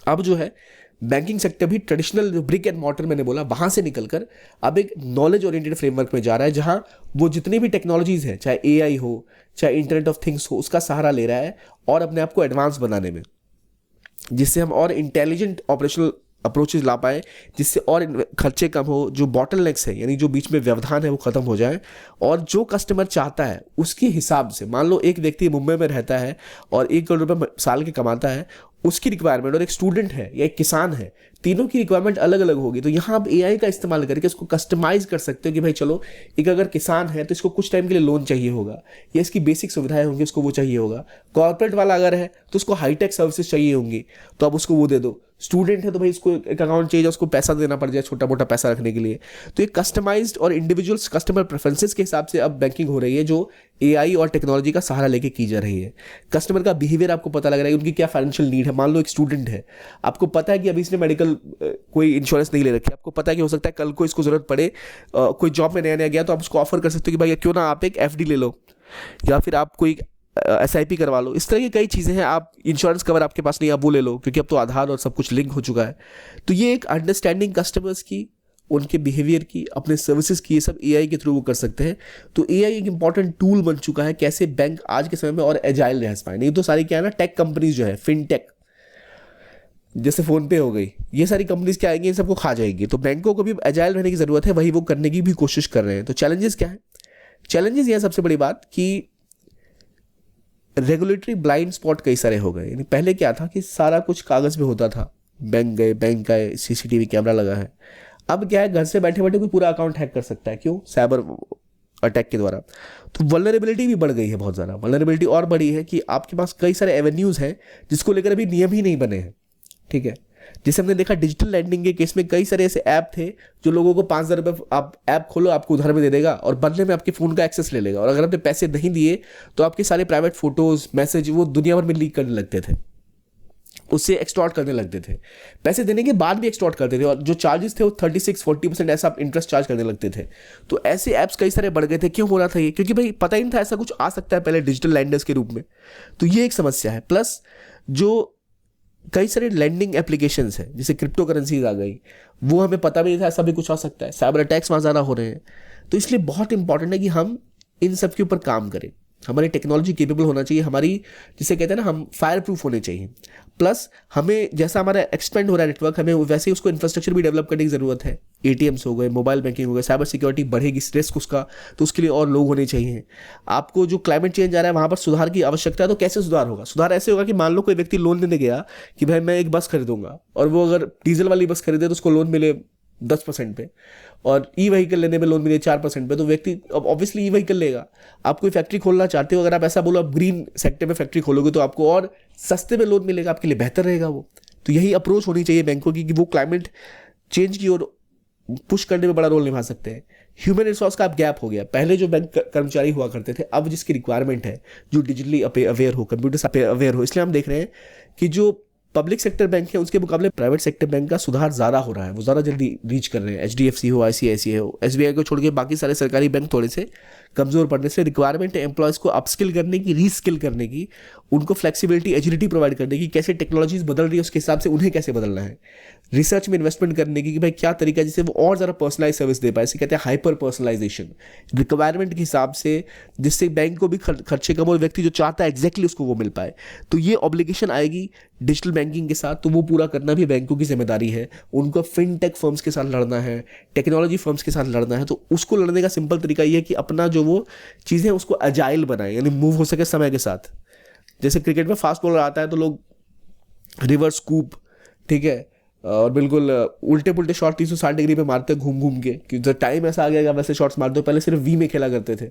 अब जो है बैंकिंग सेक्टर भी ट्रेडिशनल जो ब्रिक एंड मॉर्टर मैंने बोला वहाँ से निकलकर अब एक नॉलेज ओरिएंटेड फ्रेमवर्क में जा रहा है, जहाँ वो जितनी भी टेक्नोलॉजीज़ हैं, चाहे एआई हो, चाहे इंटरनेट ऑफ थिंग्स हो, उसका सहारा ले रहा है और अपने आप को एडवांस बनाने में, जिससे हम और इंटेलिजेंट ऑपरेशनल अप्रोचेज ला पाए, जिससे और खर्चे कम हो, जो बॉटलनेक्स है यानी जो बीच में व्यवधान है वो खत्म हो जाए, और जो कस्टमर चाहता है उसके हिसाब से। मान लो एक व्यक्ति मुंबई में रहता है और 1 करोड़ रुपये साल के कमाता है, उसकी रिक्वायरमेंट, और एक स्टूडेंट है या एक किसान है, तीनों की रिक्वायरमेंट अलग अलग होगी। तो यहाँ आप एआई का इस्तेमाल करके इसको कस्टमाइज कर सकते हो कि भाई चलो, एक अगर किसान है तो इसको कुछ टाइम के लिए लोन चाहिए होगा या इसकी बेसिक सुविधाएं होंगी, उसको वो चाहिए होगा। कॉर्पोरेट वाला अगर है तो उसको हाईटेक सर्विसेज चाहिए होंगी, तो आप उसको वो दे दो। स्टूडेंट है तो भाई इसको एक अकाउंट चाहिए, उसको पैसा देना पड़ जाए, छोटा मोटा पैसा रखने के लिए। तो एक कस्टमाइज्ड और इंडिविजुअल्स कस्टमर प्रेफरेंसेस के हिसाब से अब बैंकिंग हो रही है, जो एआई और टेक्नोलॉजी का सहारा लेके की जा रही है। कस्टमर का बिहेवियर आपको पता लग रहा है, उनकी क्या फाइनेंशियल नीड है। मान लो एक स्टूडेंट है, आपको पता है कि अभी इसने मेडिकल कोई इंश्योरेंस नहीं ले रखी, आपको पता है कि हो सकता है कल को इसको जरूरत पड़े, कोई जॉब में नया नया गया, तो आप उसको ऑफर कर सकते हो कि भाई क्यों ना आप एक एफडी ले लो या फिर आप कोई एसआईपी करवा लो। इस तरह की कई चीज़ें हैं। आप इंश्योरेंस कवर आपके पास नहीं, आप वो ले लो, क्योंकि अब तो आधार और सब कुछ लिंक हो चुका है। तो ये एक अंडरस्टैंडिंग कस्टमर्स की, उनके बिहेवियर की, अपने सर्विसेज की, ये सब एआई के थ्रू वो कर सकते हैं। तो एआई एक इंपॉर्टेंट टूल बन चुका है, कैसे बैंक आज के समय में और एजाइल रह पाए। नहीं तो सारी क्या है ना, टेक कंपनीज जो है, फिनटेक जैसे फोन पे हो गई, ये सारी कंपनीज क्या आएंगी, इन सबको खा जाएंगी। तो बैंकों को भी एजाइल रहने की जरूरत है, वही वो करने की भी कोशिश कर रहे हैं। तो चैलेंजेस क्या है? चैलेंजेस ये सबसे बड़ी बात कि रेगुलेटरी ब्लाइंड स्पॉट कई सारे हो गए। यानी पहले क्या था कि सारा कुछ कागज में होता था, बैंक गए, बैंक का सीसीटीवी कैमरा लगा है। अब क्या है, घर से बैठे बैठे कोई पूरा अकाउंट हैक कर सकता है। क्यों? साइबर अटैक के द्वारा। तो वल्नरेबिलिटी भी बढ़ गई है बहुत ज़्यादा। वल्नरेबिलिटी और बढ़ी है कि आपके पास कई सारे एवेन्यूज़ हैं जिसको लेकर अभी नियम ही नहीं बने हैं। ठीक है, जैसे हमने देखा डिजिटल लैंडिंग के केस में कई सारे ऐसे ऐप थे जो लोगों को 5,000 रुपये, आप ऐप खोलो आपको उधार में दे देगा और बदले में आपके फ़ोन का एक्सेस ले लेगा। और अगर आपने पैसे नहीं दिए तो आपके सारे प्राइवेट फोटोज़, मैसेज वो दुनिया भर में लीक करने लगते थे, उससे एक्सटॉर्ट करने लगते थे। पैसे देने के बाद भी एक्सटॉर्ट करते थे, और जो चार्जेस थे वो 36-40% ऐसा इंटरेस्ट चार्ज करने लगते थे। तो ऐसे ऐप्स कई सारे बढ़ गए थे। क्यों हो रहा था ये? क्योंकि भाई पता ही नहीं था ऐसा कुछ आ सकता है पहले डिजिटल लैंडर्स के रूप में। तो ये एक समस्या है। प्लस जो कई सारे लैंडिंग एप्लीकेशंस हैं, जैसे क्रिप्टो करेंसीज आ गई, वो हमें पता भी नहीं था ऐसा भी कुछ आ सकता है। साइबर अटैक्स वहाँ ज़्यादा हो रहे हैं। तो इसलिए बहुत इंपॉर्टेंट है कि हम इन सब के ऊपर काम करें। हमारी टेक्नोलॉजी केपेबल होना चाहिए, हमारी जिसे कहते हैं ना, हम फायर प्रूफ होने चाहिए। प्लस हमें जैसा हमारा एक्सपेंड हो रहा है नेटवर्क, हमें वैसे ही उसको इंफ्रास्ट्रक्चर भी डेवलप करने की ज़रूरत है। एटीएम्स हो गए, मोबाइल बैंकिंग हो गए, साइबर सिक्योरिटी बढ़ेगी, रिस्क उसका, तो उसके लिए और लोग होने चाहिए। आपको जो क्लाइमेट चेंज आ रहा है वहाँ पर सुधार की आवश्यकता है। तो कैसे सुधार होगा? सुधार ऐसे होगा कि मान लो कोई व्यक्ति लोन लेने गया कि भाई मैं एक बस खरीदूंगा, और वो अगर डीजल वाली बस खरीदे तो उसको लोन मिले 10% पे, और ई व्हीकल लेने में लोन मिले 4% पे, तो व्यक्ति अब ऑब्वियसली ई व्हीकल लेगा। आप कोई फैक्ट्री खोलना चाहते हो, अगर आप ऐसा बोलो आप ग्रीन सेक्टर में फैक्ट्री खोलोगे तो आपको और सस्ते में लोन मिलेगा, आपके लिए बेहतर रहेगा वो। तो यही अप्रोच होनी चाहिए बैंकों की कि वो क्लाइमेट चेंज की ओर पुश करने में बड़ा रोल निभा सकते हैं। ह्यूमन रिसोर्स का अब गैप हो गया। पहले जो बैंक कर्मचारी हुआ करते थे, अब जिसकी रिक्वायरमेंट है जो डिजिटली अवेयर हो, कंप्यूटर से अवेयर हो, इसलिए हम देख रहे हैं कि जो पब्लिक सेक्टर बैंक है उसके मुकाबले प्राइवेट सेक्टर बैंक का सुधार ज़्यादा हो रहा है, वो ज़्यादा जल्दी रीच कर रहे हैं। एचडीएफसी हो, आईसीआईसीआई हो, एसबीआई को छोड़ के बाकी सारे सरकारी बैंक थोड़े से कमज़ोर पड़ने से रिक्वायरमेंट है एम्प्लॉयज़ को अपस्किल करने की, रीस्किल करने की, उनको फ्लेक्सिबिलिटी, एजिलिटी प्रोवाइड करने की, कैसे टेक्नोलॉजीज बदल रही है उसके हिसाब से उन्हें कैसे बदलना है, रिसर्च में इन्वेस्टमेंट करने की कि भाई क्या तरीका जिससे वो और ज़्यादा पर्सनलाइज सर्विस दे पाए, इसे कहते हैं हाइपर पर्सनलाइजेशन, रिक्वायरमेंट के हिसाब से, जिससे बैंक को भी खर्चे कम और व्यक्ति जो चाहता है एग्जैक्टली उसको वो मिल पाए। तो ये ऑब्लिगेशन आएगी डिजिटल बैंकिंग के साथ, तो वो पूरा करना भी बैंकों की जिम्मेदारी है। उनको फिनटेक फर्म्स के साथ लड़ना है, टेक्नोलॉजी फर्म्स के साथ लड़ना है, तो उसको लड़ने का सिंपल तरीका ये है कि अपना जो वो चीज़ें उसको अजाइल बनाए, यानी मूव हो सके समय के साथ। जैसे क्रिकेट में फास्ट बॉलर आता है तो लोग रिवर्स स्कूप, ठीक है, और बिल्कुल उल्टे पुल्टे शॉट 360 डिग्री पे मारते हैं घूम घूम के, क्योंकि टाइम ऐसा आ गया वैसे शॉट्स मारते हो, पहले सिर्फ वी में खेला करते थे।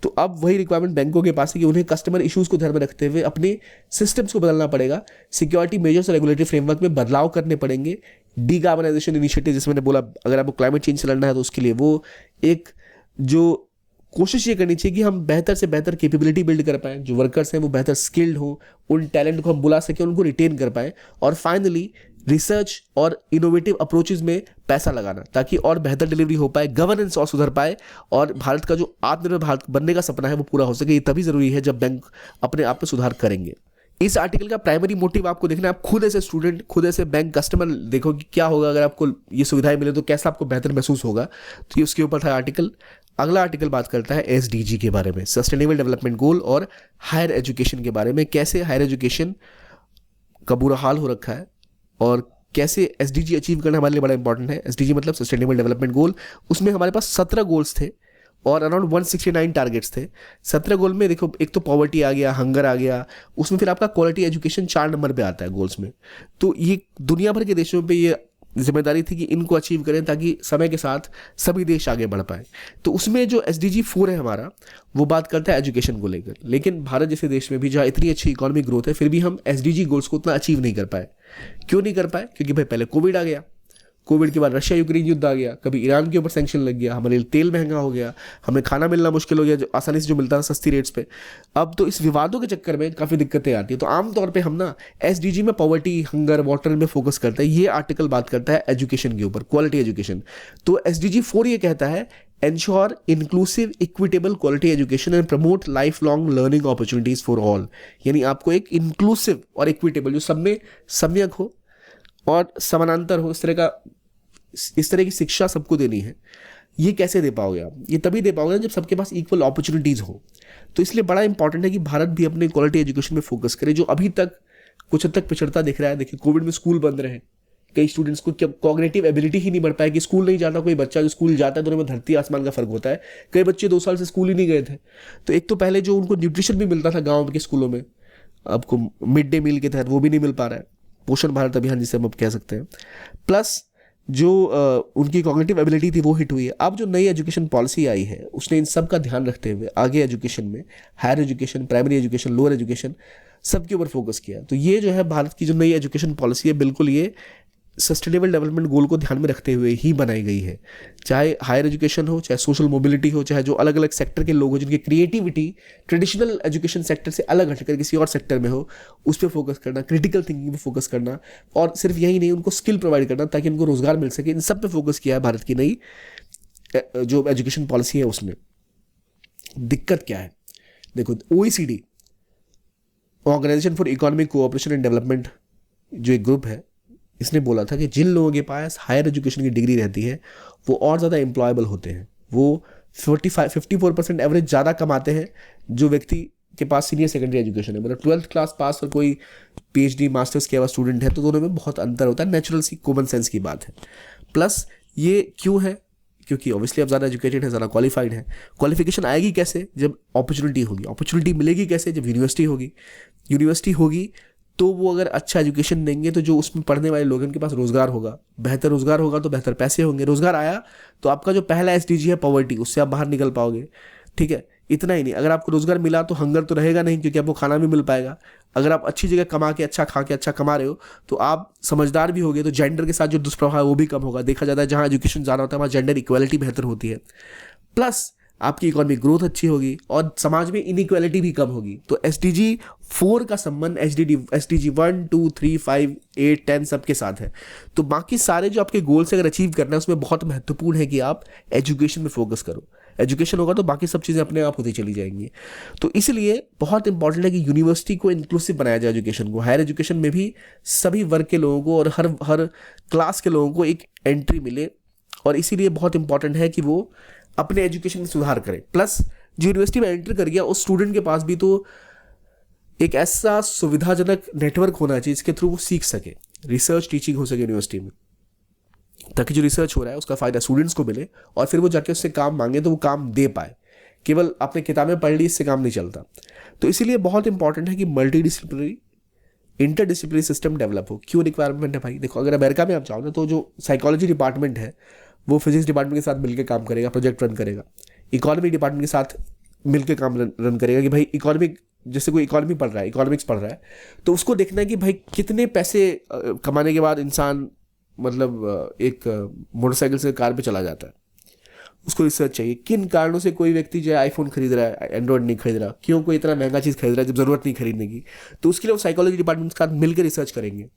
तो अब वही रिक्वायरमेंट बैंकों के पास है कि उन्हें कस्टमर इश्यूज को ध्यान में रखते हुए अपने सिस्टम्स को बदलना पड़ेगा, सिक्योरिटी मेजर्स और रेगुलेटरी फ्रेमवर्क में बदलाव करने पड़ेंगे, डीकार्बनाइजेशन इनिशिएटिव, जिसमें मैंने बोला अगर आपको क्लाइमेट चेंज से लड़ना है तो उसके लिए वो एक जो कोशिश ये करनी चाहिए कि हम बेहतर से बेहतर कैपेबिलिटी बिल्ड कर पाएँ, जो वर्कर्स हैं वो बेहतर स्किल्ड हो, उन टैलेंट को हम बुला सकें, उनको रिटेन कर पाएँ, और फाइनली रिसर्च और इनोवेटिव अप्रोचेस में पैसा लगाना ताकि और बेहतर डिलीवरी हो पाए, गवर्नेंस और सुधर पाए, और भारत का जो आत्मनिर्भर भारत बनने का सपना है वो पूरा हो सके। ये तभी ज़रूरी है जब बैंक अपने आप में सुधार करेंगे। इस आर्टिकल का प्राइमरी मोटिव आपको देखना है, आप खुद ऐसे स्टूडेंट, खुद ऐसे बैंक कस्टमर देखो कि क्या होगा अगर आपको ये सुविधाएं मिले तो कैसा आपको बेहतर महसूस होगा। तो ये उसके ऊपर था आर्टिकल। अगला आर्टिकल बात करता है एसडीजी के बारे में, सस्टेनेबल डेवलपमेंट गोल, और हायर एजुकेशन के बारे में, कैसे हायर एजुकेशन का बुरा हाल हो रखा है और कैसे एसडीजी अचीव करना हमारे लिए बड़ा इंपॉर्टेंट है। एसडीजी मतलब सस्टेनेबल डेवलपमेंट गोल, उसमें हमारे पास 17 गोल्स थे और अराउंड 169 टारगेट्स थे। 17 गोल में देखो एक तो पॉवर्टी आ गया, हंगर आ गया, उसमें फिर आपका क्वालिटी एजुकेशन 4 नंबर पे आता है गोल्स में। तो ये दुनिया भर के देशों पे ये जिम्मेदारी थी कि इनको अचीव करें ताकि समय के साथ सभी देश आगे बढ़ पाए। तो उसमें जो SDG 4 है हमारा, वो बात करता है एजुकेशन को लेकर। लेकिन भारत जैसे देश में भी जहाँ इतनी अच्छी इकोनॉमिक ग्रोथ है, फिर भी हम SDG गोल्स को उतना अचीव नहीं कर पाए। क्यों नहीं कर पाए? क्योंकि भाई पहले कोविड आ गया, कोविड के बाद रशिया यूक्रेन युद्ध आ गया, कभी ईरान के ऊपर सैंक्शन लग गया, हमारे लिए तेल महंगा हो गया, हमें खाना मिलना मुश्किल हो गया जो आसानी से जो मिलता था सस्ती रेट्स पे। अब तो इस विवादों के चक्कर में काफ़ी दिक्कतें आती है। तो आमतौर पे हम ना SDG में पॉवर्टी, हंगर, वाटर में फोकस करते हैं। ये आर्टिकल बात करता है एजुकेशन के ऊपर, क्वालिटी एजुकेशन। तो SDG 4 ये कहता है ensure inclusive equitable quality education and promote life long learning opportunities for all. यानी आपको एक इंक्लूसिव और इक्विटेबल, जो सब में सम्यक हो और समानांतर हो, इस तरह की शिक्षा सबको देनी है। ये कैसे दे पाओगे आप? ये तभी दे पाओगे जब सबके पास इक्वल अपॉर्चुनिटीज़ हो। तो इसलिए बड़ा इंपॉर्टेंट है कि भारत भी अपने क्वालिटी एजुकेशन में फोकस करे, जो अभी तक कुछ हद तक पिछड़ता दिख रहा है। देखिए कोविड में स्कूल बंद रहे, कई स्टूडेंट्स को कॉग्निटिव एबिलिटी ही नहीं बढ़ पाया कि स्कूल नहीं जाता कोई बच्चा। जो स्कूल जाता है दोनों में धरती आसमान का फर्क होता है। कई बच्चे 2 साल से स्कूल ही नहीं गए थे। तो एक तो पहले जो उनको न्यूट्रिशन भी मिलता था गाँव के स्कूलों में, आपको मिड डे मील के तहत, वो भी नहीं मिल पा रहा है। पोषण भारत अभियान जिसे हम अब कह सकते हैं। प्लस जो उनकी कॉग्निटिव एबिलिटी थी वो हिट हुई है। अब जो नई एजुकेशन पॉलिसी आई है उसने इन सब का ध्यान रखते हुए आगे एजुकेशन में, higher education, primary education, lower education, सबके ऊपर फोकस किया। तो ये जो है भारत की जो नई एजुकेशन पॉलिसी है, बिल्कुल ये सस्टेनेबल डेवलपमेंट गोल को ध्यान में रखते हुए ही बनाई गई है। चाहे हायर एजुकेशन हो, चाहे सोशल मोबिलिटी हो, चाहे जो अलग अलग सेक्टर के लोग हो जिनकी क्रिएटिविटी ट्रेडिशनल एजुकेशन सेक्टर से अलग हटकर किसी और सेक्टर में हो, उस पर फोकस करना, क्रिटिकल थिंकिंग पे फोकस करना, और सिर्फ यही नहीं, उनको स्किल प्रोवाइड करना ताकि उनको रोजगार मिल सके। इन सब पे फोकस किया है भारत की नई जो एजुकेशन पॉलिसी है उसने। दिक्कत क्या है? देखो OECD, organization for economic cooperation and development, जो एक ग्रुप है, इसने बोला था कि जिन लोगों के पास हायर एजुकेशन की डिग्री रहती है वो और ज़्यादा एम्प्लॉयबल होते हैं। वो 54% एवरेज ज़्यादा कमाते हैं जो व्यक्ति के पास सीनियर सेकेंडरी एजुकेशन है। मतलब 12th क्लास पास और कोई PhD मास्टर्स किया हुआ स्टूडेंट है, तो दोनों में बहुत अंतर होता है। नेचुरल सी कॉमन सेंस की बात है। प्लस ये क्यों है? क्योंकि ऑब्वियसली आप ज़्यादा एजुकेटेड है, ज़्यादा क्वालिफाइड है। क्वालिफिकेशन आएगी कैसे? जब अपॉर्चुनिटी होगी। अपॉर्चुनिटी मिलेगी कैसे? जब यूनिवर्सिटी होगी। यूनिवर्सिटी होगी तो वो अगर अच्छा एजुकेशन देंगे तो जो उसमें पढ़ने वाले लोग हैं उनके पास रोजगार होगा। बेहतर रोजगार होगा तो बेहतर पैसे होंगे। रोजगार आया तो आपका जो पहला SDG है पॉवर्टी, उससे आप बाहर निकल पाओगे। ठीक है, इतना ही नहीं, अगर आपको रोजगार मिला तो हंगर तो रहेगा नहीं, क्योंकि आपको खाना भी मिल पाएगा। अगर आप अच्छी जगह कमा के, अच्छा खा के, अच्छा कमा रहे हो, तो आप समझदार भी होगे, तो जेंडर के साथ जो दुष्प्रभाव है वो भी कम होगा। देखा जाता है जहाँ एजुकेशन ज़्यादा होता है वहाँ जेंडर इक्वालिटी बेहतर होती है। प्लस आपकी इकोनॉमिक ग्रोथ अच्छी होगी और समाज में इनइक्वालिटी भी कम होगी। तो SDG 4 का संबंध SDG 1, 2, 3, 5, 8, 10 सबके साथ है। तो बाकी सारे जो आपके गोल्स अगर अचीव करना है उसमें बहुत महत्वपूर्ण है कि आप एजुकेशन में फोकस करो। एजुकेशन होगा तो बाकी सब चीज़ें अपने आप होती चली जाएंगी। तो इसलिए बहुत इंपॉर्टेंट है कि यूनिवर्सिटी को इंक्लूसिव बनाया जाए एजुकेशन को। हायर एजुकेशन में भी सभी वर्ग के लोगों को और हर क्लास के लोगों को एक एंट्री मिले, और इसीलिए बहुत इंपॉर्टेंट है कि वो अपने एजुकेशन में सुधार करें। प्लस जो यूनिवर्सिटी में एंटर कर गया उस स्टूडेंट के पास भी तो एक ऐसा सुविधाजनक नेटवर्क होना चाहिए जिसके थ्रू वो सीख सके, रिसर्च टीचिंग हो सके यूनिवर्सिटी में, ताकि जो रिसर्च हो रहा है उसका फ़ायदा स्टूडेंट्स को मिले और फिर वो जाके उससे काम मांगे तो वो काम दे पाए। केवल आपने किताबें पढ़ ली इससे काम नहीं चलता। तो इसीलिए बहुत इंपॉर्टेंट है कि multi disciplinary interdisciplinary system develop हो। क्यों रिक्वायरमेंट है भाई? देखो, अगर अमेरिका में आप जाओ ना तो जो साइकोलॉजी डिपार्टमेंट है वो फिजिक्स डिपार्टमेंट के साथ मिलकर काम करेगा, प्रोजेक्ट रन करेगा। इकोनॉमी डिपार्टमेंट के साथ मिलकर काम रन करेगा कि भाई इकोनॉमिक, जैसे कोई इकोनॉमी पढ़ रहा है, इकोनॉमिक्स पढ़ रहा है, तो उसको देखना है कि भाई कितने पैसे कमाने के बाद इंसान मतलब एक मोटरसाइकिल से कार पे चला जाता है। उसको रिसर्च चाहिए किन कारणों से कोई व्यक्ति जो है आईफोन खरीद रहा है, एंड्रॉइड नहीं खरीद रहा, क्यों कोई इतना महंगा चीज़ खरीद रहा है जब ज़रूरत नहीं खरीदने की। तो उसके लिए वो साइकोलॉजी डिपार्टमेंट के साथ मिलकर रिसर्च करेंगे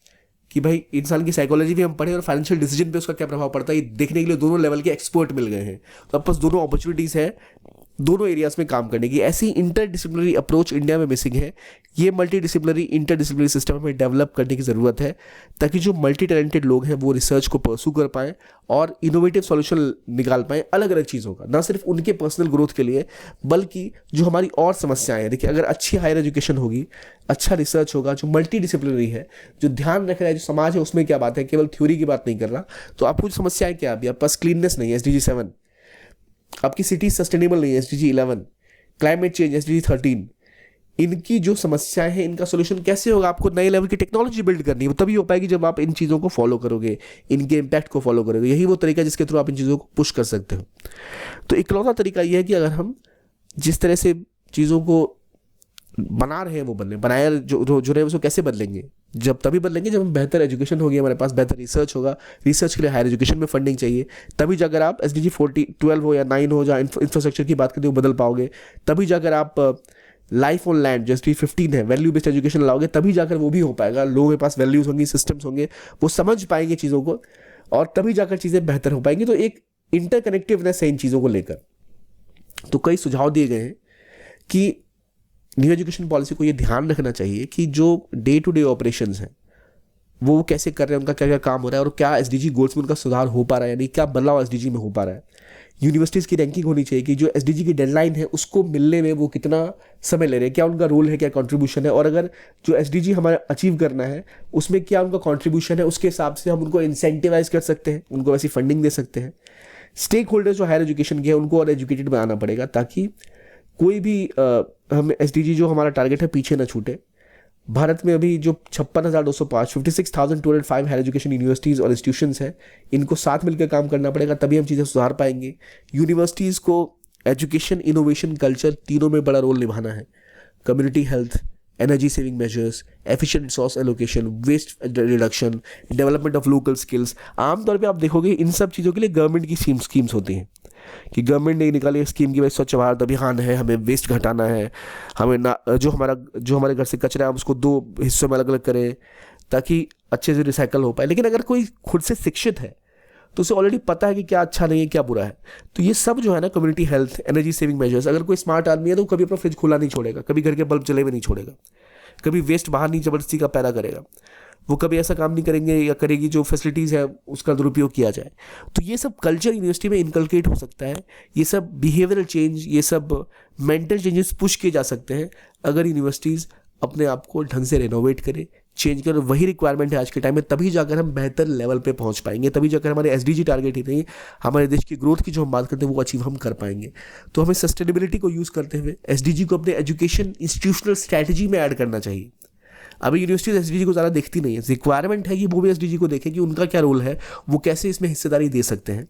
कि भाई इंसान की साइकोलॉजी भी हम पढ़ें और फाइनेंशियल डिसीजन पे उसका क्या प्रभाव पड़ता है, ये देखने के लिए दोनों लेवल के एक्सपर्ट मिल गए हैं। तो अब बस दोनों अपॉर्चुनिटीज़ है दोनों एरियाज में काम करने की। ऐसी इंटरडिसिप्लिनरी अप्रोच इंडिया में मिसिंग है। ये मल्टी डिसिप्लिनरी इंटरडिसिप्लिनरी सिस्टम हमें डेवलप करने की ज़रूरत है ताकि जो मल्टी टैलेंटेड लोग हैं वो रिसर्च को परसू कर पाएँ और इनोवेटिव सॉल्यूशन निकाल पाएँ अलग अलग चीज़ों का, ना सिर्फ उनके पर्सनल ग्रोथ के लिए बल्कि जो हमारी और समस्याएं हैं। देखिए, अगर अच्छी हायर एजुकेशन होगी, अच्छा रिसर्च होगा जो मल्टी डिसिप्लिनरी है, जो ध्यान रख रहा है जो समाज है उसमें क्या बात है, केवल थ्योरी की बात नहीं कर रहा, तो आपको जो समस्याएं क्या अभी आपके पास क्लीननेस नहीं है SDG 7, आपकी सिटी सस्टेनेबल नहीं है SDG 11, क्लाइमेट चेंज SDG 13, इनकी जो समस्याएं हैं इनका सोल्यूशन कैसे होगा? आपको नए लेवल की टेक्नोलॉजी बिल्ड करनी है, तभी हो पाएगी जब आप इन चीज़ों को फॉलो करोगे, इनके इम्पैक्ट को फॉलो करोगे। यही वो तरीका है जिसके थ्रू आप इन चीज़ों को पुश कर सकते हो। तो इकलौता तरीका यह है कि अगर हम जिस तरह से चीज़ों को बना रहे हैं वो बनाया जो रहे हैं उसको कैसे बदलेंगे? जब तभी बदलेंगे जब हम बेहतर एजुकेशन होगी, हमारे पास बेहतर रिसर्च होगा। रिसर्च के लिए हायर एजुकेशन में फंडिंग चाहिए, तभी जाकर आप SDG 12 हो या 9 हो, जहाँ इंफ्रास्ट्रक्चर की बात करते हो बदल पाओगे। तभी जाकर आप लाइफ ऑन लैंड जो SDG 15 है, वैल्यू बेस्ड एजुकेशन लाओगे, तभी जाकर वो भी हो पाएगा। लोगों के पास वैल्यूज होंगी, सिस्टम्स होंगे, वो समझ पाएंगे चीज़ों को और तभी जाकर चीज़ें बेहतर हो पाएंगी। तो एक इंटरकनेक्टिवनेस है इन चीज़ों को लेकर। तो कई सुझाव दिए गए हैं कि न्यू एजुकेशन पॉलिसी को ये ध्यान रखना चाहिए कि जो डे टू डे ऑपरेशंस हैं वो कैसे कर रहे हैं, उनका क्या क्या काम हो रहा है और क्या SDG गोल्स में उनका सुधार हो पा रहा है, यानी क्या बदलाव SDG में हो पा रहा है। यूनिवर्सिटीज़ की रैंकिंग होनी चाहिए कि जो SDG की डेडलाइन है उसको मिलने में वो कितना समय ले रहे हैं, क्या उनका रोल है, क्या कंट्रीब्यूशन है, और अगर जो SDG हमारा अचीव करना है उसमें क्या उनका कंट्रीब्यूशन है, उसके हिसाब से हम उनको इंसेंटिवाइज कर सकते हैं, उनको वैसी फंडिंग दे सकते हैं। स्टेक होल्डर्स जो हायर एजुकेशन के हैं उनको और एजुकेटेड बनाना पड़ेगा ताकि कोई भी हम SDG जो हमारा टारगेट है पीछे ना छूटे। भारत में अभी जो 56,205 56,205 हायर एजुकेशन यूनिवर्सिटीज़ और इंस्टीट्यूशंस हैं, इनको साथ मिलकर काम करना पड़ेगा, तभी हम चीज़ें सुधार पाएंगे। यूनिवर्सिटीज़ को एजुकेशन, इनोवेशन, कल्चर तीनों में बड़ा रोल निभाना है। Community health, energy saving measures, efficient resource allocation, waste reduction, development of local skills. आमतौर पे आप देखोगे इन सब चीज़ों के लिए गवर्नमेंट की स्कीम्स होती हैं कि गवर्नमेंट ने निकाली स्कीम की भाई स्वच्छ भारत अभियान है, हमें वेस्ट घटाना है, हमें ना जो हमारे घर से कचरा है उसको 2 हिस्सों में अलग अलग करें ताकि अच्छे से रिसाइकल हो पाए। लेकिन अगर कोई खुद से शिक्षित है तो उसे ऑलरेडी पता है कि क्या अच्छा नहीं है, क्या बुरा है। तो ये सब जो है ना, community health, energy saving measures, अगर कोई स्मार्ट आदमी है तो कभी अपना फ्रिज खुला नहीं छोड़ेगा, कभी घर के बल्ब जले हुए नहीं छोड़ेगा, कभी वेस्ट बाहर नहीं जबरदस्ती का पैदा करेगा, वो कभी ऐसा काम नहीं करेंगे या करेगी जो फैसिलिटीज़ है उसका दुरुपयोग किया जाए। तो ये सब कल्चर यूनिवर्सिटी में इनकलकेट हो सकता है, ये सब बिहेवियरल चेंज, ये सब मेंटल चेंजेस पुश किए जा सकते हैं अगर यूनिवर्सिटीज़ अपने आप को ढंग से रेनोवेट करें, चेंज करें। वही रिक्वायरमेंट है आज के टाइम में, तभी जाकर हम बेहतर लेवल पे पहुंच पाएंगे, तभी जाकर हमारे SDG टारगेट ही नहीं, हमारे देश की ग्रोथ की जो हम बात करते हैं वो अचीव हम कर पाएंगे। तो हमें सस्टेनेबिलिटी को यूज़ करते हुए SDG को अपने एजुकेशन इंस्टीट्यूशनल स्ट्रैटेजी में ऐड करना चाहिए। अभी यूनिवर्सिटीज SDG को ज़्यादा देखती नहीं है, रिक्वायरमेंट है कि वो भी SDG को देखें कि उनका क्या रोल है, वो कैसे इसमें हिस्सेदारी दे सकते हैं।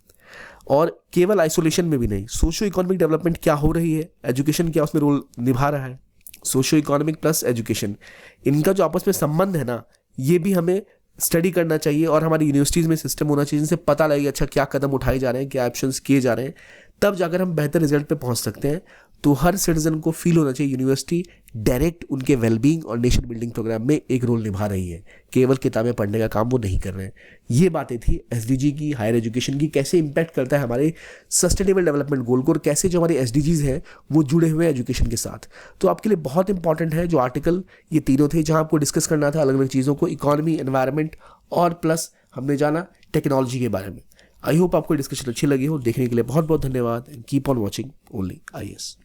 और केवल आइसोलेशन में भी नहीं, सोशो इकोनॉमिक डेवलपमेंट क्या हो रही है, एजुकेशन क्या उसमें रोल निभा रहा है, सोशो इकोनॉमिक प्लस एजुकेशन, इनका जो आपस में संबंध है ना, ये भी हमें स्टडी करना चाहिए और हमारी यूनिवर्सिटीज़ में सिस्टम होना चाहिए जिनसे पता लगे अच्छा क्या कदम उठाए जा रहे हैं, क्या ऑप्शंस किए जा रहे हैं, तब जाकर हम बेहतर रिजल्ट पे पहुंच सकते हैं। तो हर सिटीजन को फील होना चाहिए यूनिवर्सिटी डायरेक्ट उनके वेलबींग और नेशन बिल्डिंग प्रोग्राम में एक रोल निभा रही है, केवल किताबें पढ़ने का काम वो नहीं कर रहे हैं। ये बातें थी एसडीजी की, हायर एजुकेशन की, कैसे इंपैक्ट करता है हमारे सस्टेनेबल डेवलपमेंट गोल को और कैसे जो हमारे एसडीजीज हैं वो जुड़े हुए हैं एजुकेशन के साथ। तो आपके लिए बहुत इंपॉर्टेंट है जो आर्टिकल ये तीनों थे, जहां आपको डिस्कस करना था अलग अलग चीज़ों को, इकोनॉमी, एनवायरनमेंट और प्लस हमने जाना टेक्नोलॉजी के बारे में। आई होप आपको डिस्कशन अच्छी लगी हो। देखने के लिए बहुत बहुत धन्यवाद। Keep on watching only IAS।